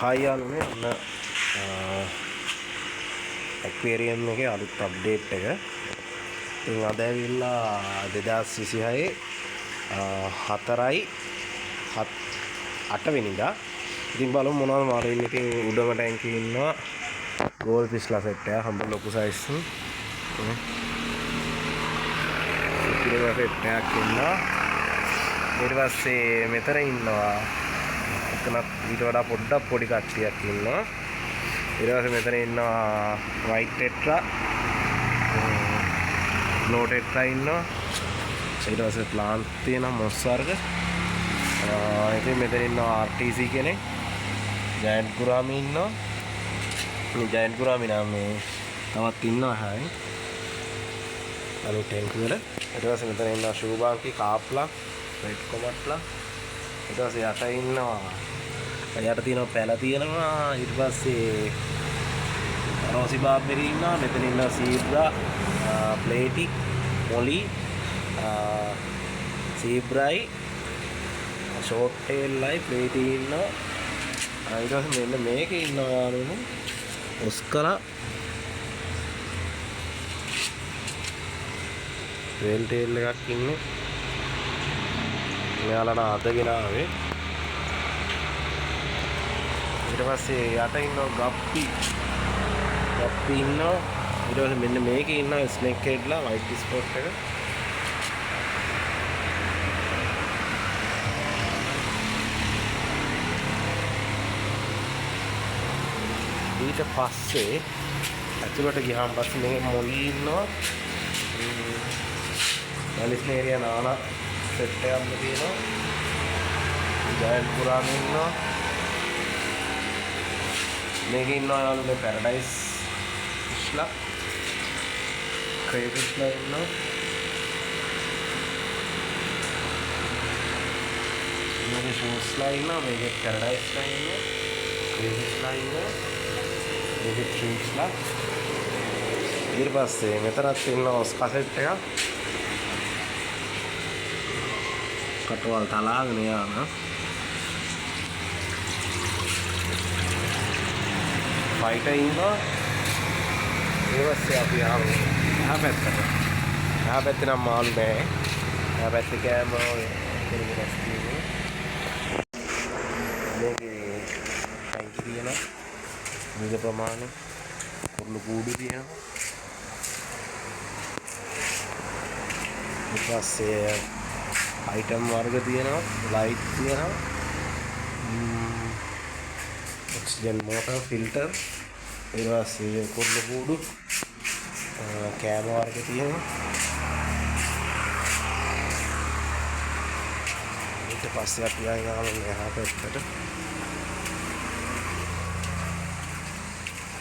Hi යාළුවනේ ඔන්න aquarium එකේ අලුත් අප්ඩේට් එක. ඉතින් අද ඇවිල්ලා 2026 4/8 වෙනිදා. ඉතින් බලමු මොනවද මාරු ඉන්නේ. ඉතින් උඩම ටැංකියේ ඉන්නවා ගෝල් ෆිස්ලා සෙට් එක. හම්බ ලොකු සයිස්. ඉතින් සෙට් එකක් ඉන්නවා. ඊට පස්සේ මෙතන ඉන්නවා ඊට වඩා පොඩ්ඩක් පොඩි කට්ටියක් ඉන්නවා. ඊට පස්සේ මෙතන ඉන්නවා වයිට් ටෙට්‍රා, බ්ලෝ ටෙට්‍රා ඉන්නවා. ඊට පස්සේ ප්ලාන්ට් තියෙනවා මොස් වර්ග. ඉතින් මෙතන ඉන්නවා RTC කෙනෙක්, ජයන්ට් ගුරාමි ඉන්නවා. මේ ජයන්ට් ගුරාමි නම් මේ තවත් ඉන්නවා හැයි. අලුත් ටැංකිය වල. ඊට පස්සේ මෙතන ඉන්නවා ෂූබාන්කි, කාප්ලා, රෙඩ් කොමට්ලා. ඊට පස්සේ යට ඉන්නවා යට තියෙනවා පැල තියෙනවා. ඊට පස්සේ රෝසි බාබ්බෙරි ඉන්නවා. මෙතන ඉන්නවා සීබ්‍රා, ප්ලේටික්, මොලි, සීබ්‍රයි, ෂෝට් ටේල්ලයි, ප්ලේටි ඉන්නවා. ඊට පස්සේ මෙන්න මේකේ ඉන්නවා යාළුවනේ ඔස්කරා, රේල් ටේල් එකක් ඉන්නේ. මෙයාලා අදගෙන ආවේ. ඊට පස්සේ යට ඉන්නවා ගප්පි ඉන්නවා. ඊට පස්සේ මෙන්න මේකේ ඉන්නවා ස්නේක් හෙඩ්ලා වයිට් ස්පොට් එක. ඊට පස්සේ ඇතුළට ගියාම පස්සේ මේ මොලි ඉන්නවා. වැලිස්නේරියා නානා සෙට් එකක්ම තියෙනවා. ජයන්ට් පුරාම ඉන්නවා. මේක ඉන්නවා යාළුවනේ පැරඩයිස් ෆිෂ්ලා, ක්‍රේෆිෂ්ලා ඉන්නවා. මේක ෂූස්ලා ඉන්නවා. මේක පැරඩයිස්ලා ඉන්නවා, ක්‍රේෆිෂ්ලා ඉන්නවා. මේක ට්‍රීස්ලා. ඊට පස්සේ මෙතනත් ඉන්නවා ඔස්කා සෙට් එකක්. කටවල් තලාගෙන යනවා. ෆයිටර් ඉන්නවා. ඊට පස්සේ අපි ආවේ එහා පැත්තට. එහා පැත්තේ නම් මාළු නෑ. එහා පැත්තේ කෑමෝ කරගෙන ඉන්නේ. මේකේ ටැංකි තියෙනවා. විවිධ ප්‍රමාණය කුරුළු කූඩු තියෙනවා. ඊට පස්සේ අයිටම් වර්ග තියෙනවා. ලයිට් තියෙනවා. ඔක්සිජන් මෝටර්, ෆිල්ටර්, ඊට පස්සේ කුරුළු කූඩු, කෑම වර්ග තියෙනවා. ඊට පස්සේ අපි ආයෙත් එහා පැත්තට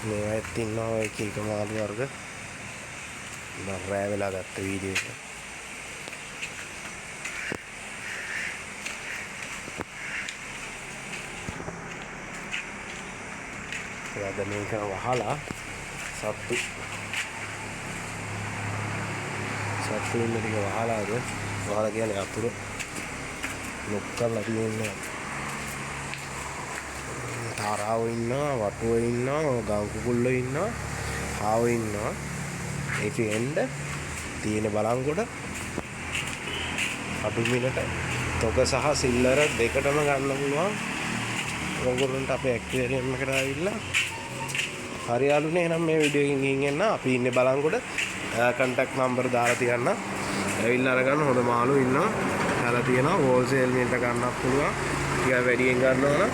මේවත් ඉන්නවා එක මාළු වර්ග. මම රෑ වෙලා ගත්ත වීඩියෝ එක. අද මේක වහලා සත්තු ඉන්න ටික වහලාද වහලා කියන්නේ අතුරු ලොක් කරලා තියෙනවා. තාරාව ඉන්නවා, වටුව ඉන්නවා, ගම් කුකුල්ලෝ ඉන්නවා, හාව ඉන්නවා. ඒකේ එන්න තියෙන බලංගොඩ අඩු මිලට තොග සහ සිල්ලර දෙකටම ගන්න පුළුවන්. ඔයගොල්ලන්ට අපේ ඇක්වේරියම් එකට ආවිල්ලා හරි යාළුවනේ. එහෙනම් මේ වීඩියෝ එකකින් ගිහින් එන්න. අපි ඉන්නේ බලංගොඩ. කන්ටැක්ට් නම්බර් දාලා තියන්න. ඇවිල්ලා අරගන්න. හොඳ මාළු ඉන්නවා. හැලා තියෙනවා. හෝල්සේල් මිලට ගන්නත් පුළුවන්. ටිකක් වැඩියෙන් ගන්නවා නම්